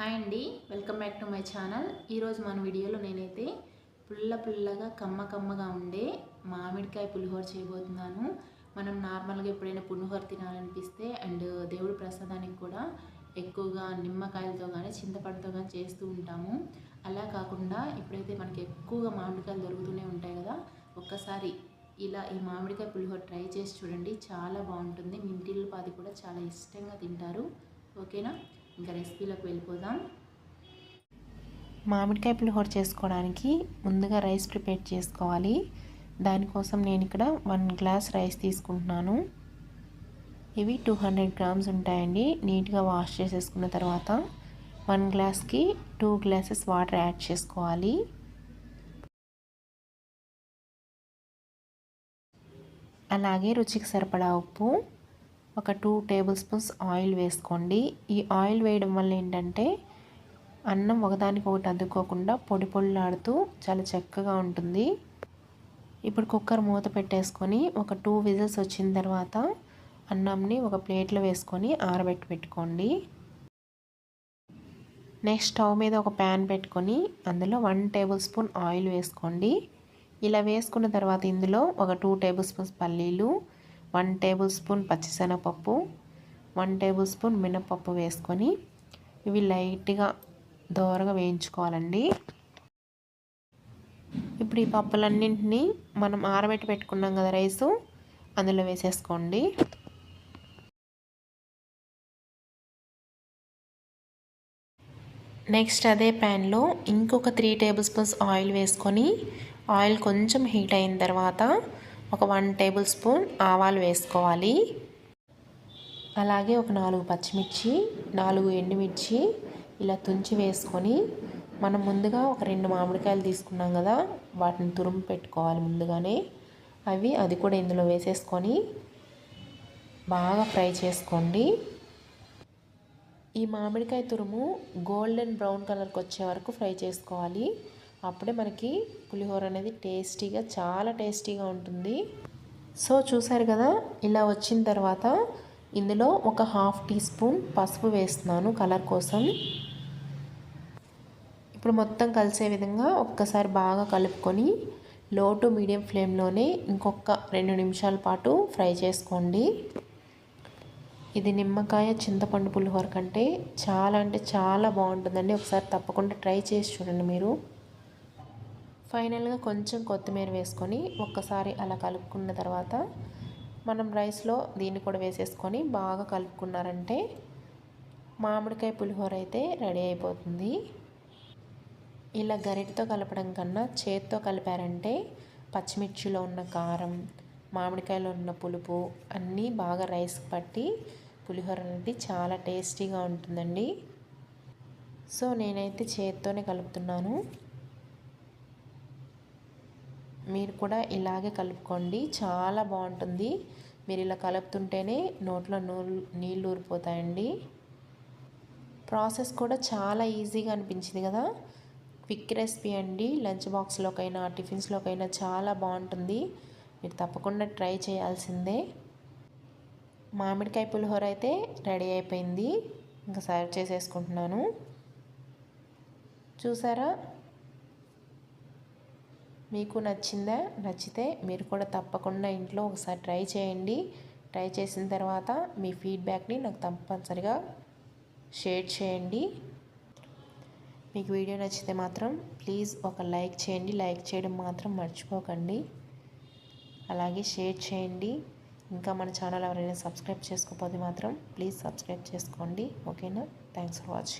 Hi అండి, welcome back to my channel. ఈరోజు మన వీడియోలో నేనైతే పుల్లగా కమ్మగా ఉండే మామిడికాయ పులిహోర చేయబోతున్నాను. మనం నార్మల్గా ఎప్పుడైనా పులిహోర తినాలనిపిస్తే అండ్ దేవుడి ప్రసాదానికి కూడా ఎక్కువగా నిమ్మకాయలతో కానీ చింతపండుతో కానీ చేస్తూ ఉంటాము. అలా కాకుండా ఇప్పుడైతే మనకి ఎక్కువగా మామిడికాయలు దొరుకుతూనే ఉంటాయి కదా, ఒక్కసారి ఇలా ఈ మామిడికాయ పులిహోర ట్రై చేసి చూడండి, చాలా బాగుంటుంది. మీ ఇంటిలో పాది కూడా చాలా ఇష్టంగా తింటారు. ఓకేనా, ఇంకా రెసిపీలోకి వెళ్ళిపోదాం. మామిడికాయ పులిహోర చేసుకోవడానికి ముందుగా రైస్ ప్రిపేర్ చేసుకోవాలి. దానికోసం నేను ఇక్కడ 1 గ్లాస్ రైస్ తీసుకుంటున్నాను. ఇవి 200 గ్రామ్స్ ఉంటాయండి. నీట్గా వాష్ చేసేసుకున్న తర్వాత 1 గ్లాస్కి 2 గ్లాసెస్ వాటర్ యాడ్ చేసుకోవాలి. అలాగే రుచికి సరిపడా ఉప్పు, ఒక 2 టేబుల్ స్పూన్స్ ఆయిల్ వేసుకోండి. ఈ ఆయిల్ వేయడం వల్ల ఏంటంటే అన్నం ఒకదానికొకటి అద్దుకోకుండా పొడిలాడుతూ చాలా చక్కగా ఉంటుంది. ఇప్పుడు కుక్కర్ మూత పెట్టేసుకొని ఒక 2 విజిల్స్ వచ్చిన తర్వాత అన్నంని ఒక ప్లేట్లో వేసుకొని పెట్టుకోండి. నెక్స్ట్ స్టవ్ మీద ఒక ప్యాన్ పెట్టుకొని అందులో 1 టేబుల్ స్పూన్ ఆయిల్ వేసుకోండి. ఇలా వేసుకున్న తర్వాత ఇందులో ఒక 2 టేబుల్ స్పూన్స్ పల్లీలు, 1 టేబుల్ స్పూన్ పచ్చిశనగపప్పు, 1 టేబుల్ స్పూన్ మినపప్పు వేసుకొని ఇవి లైట్గా దోరగా వేయించుకోవాలండి. ఇప్పుడు ఈ పప్పులన్నింటినీ మనం పెట్టుకున్నాం కదా రైసు, అందులో వేసేసుకోండి. నెక్స్ట్ అదే ప్యాన్లో ఇంకొక 3 టేబుల్ స్పూన్స్ ఆయిల్ వేసుకొని ఆయిల్ కొంచెం హీట్ అయిన తర్వాత ఒక 1 టేబుల్ స్పూన్ ఆవాలు వేసుకోవాలి. అలాగే ఒక 4 పచ్చిమిర్చి, 4 ఎండుమిర్చి ఇలా తుంచి వేసుకొని మనం ముందుగా ఒక 2 మామిడికాయలు తీసుకున్నాం కదా, వాటిని తురుము పెట్టుకోవాలి ముందుగానే. అది కూడా ఇందులో వేసేసుకొని బాగా ఫ్రై చేసుకోండి. ఈ మామిడికాయ తురుము గోల్డెన్ బ్రౌన్ కలర్కి వచ్చే వరకు ఫ్రై చేసుకోవాలి. అప్పుడే మనకి పులిహోర అనేది చాలా టేస్టీగా ఉంటుంది. సో చూసారు కదా, ఇలా వచ్చిన తర్వాత ఇందులో ఒక 1/2 టీ స్పూన్ పసుపు వేస్తున్నాను కలర్ కోసం. ఇప్పుడు మొత్తం కలిసే విధంగా ఒక్కసారి బాగా కలుపుకొని లో టు మీడియం ఫ్లేమ్లోనే ఇంకొక 2 నిమిషాల పాటు ఫ్రై చేసుకోండి. ఇది నిమ్మకాయ చింతపండు పులిహోర కంటే చాలా బాగుంటుందండి. ఒకసారి తప్పకుండా ట్రై చేసి చూడండి మీరు. ఫైనల్గా కొంచెం కొత్తిమీర వేసుకొని ఒక్కసారి అలా కలుపుకున్న తర్వాత మనం రైస్లో దీన్ని కూడా వేసేసుకొని బాగా కలుపుకున్నారంటే మామిడికాయ పులిహోర అయితే రెడీ అయిపోతుంది. ఇలా గరిటతో కలపడం కన్నా చేత్తో కలిపారంటే పచ్చిమిర్చిలో ఉన్న కారం, మామిడికాయలో ఉన్న పులుపు అన్నీ బాగా రైస్కి పట్టి పులిహోర అనేది చాలా టేస్టీగా ఉంటుందండి. సో నేనైతే చేత్తోనే కలుపుతున్నాను. మీరు కూడా ఇలాగే కలుపుకోండి, చాలా బాగుంటుంది. మీరు ఇలా కలుపుతుంటేనే నోట్లో నీళ్ళు ఊరిపోతాయండి. ప్రాసెస్ కూడా చాలా ఈజీగా అనిపించింది కదా. క్విక్ రెసిపీ అండి. లంచ్ బాక్స్లోకైనా టిఫిన్స్లోకైనా చాలా బాగుంటుంది. మీరు తప్పకుండా ట్రై చేయాల్సిందే. మామిడికాయ పులిహోర అయితే రెడీ అయిపోయింది. ఇంకా సర్వ్ చేసేసుకుంటున్నాను. చూసారా, మీకు నచ్చితే మీరు కూడా తప్పకుండా ఇంట్లో ఒకసారి ట్రై చేయండి. ట్రై చేసిన తర్వాత మీ ఫీడ్బ్యాక్ని నాకు తప్పనిసరిగా షేర్ చేయండి. మీకు వీడియో నచ్చితే మాత్రం ప్లీజ్ ఒక లైక్ చేయండి. లైక్ చేయడం మాత్రం మర్చిపోకండి. అలాగే షేర్ చేయండి. ఇంకా మన ఛానల్ ఎవరైనా సబ్స్క్రైబ్ చేసుకోకపోతే మాత్రం ప్లీజ్ సబ్స్క్రైబ్ చేసుకోండి. ఓకేనా, థ్యాంక్స్ ఫర్ వాచింగ్.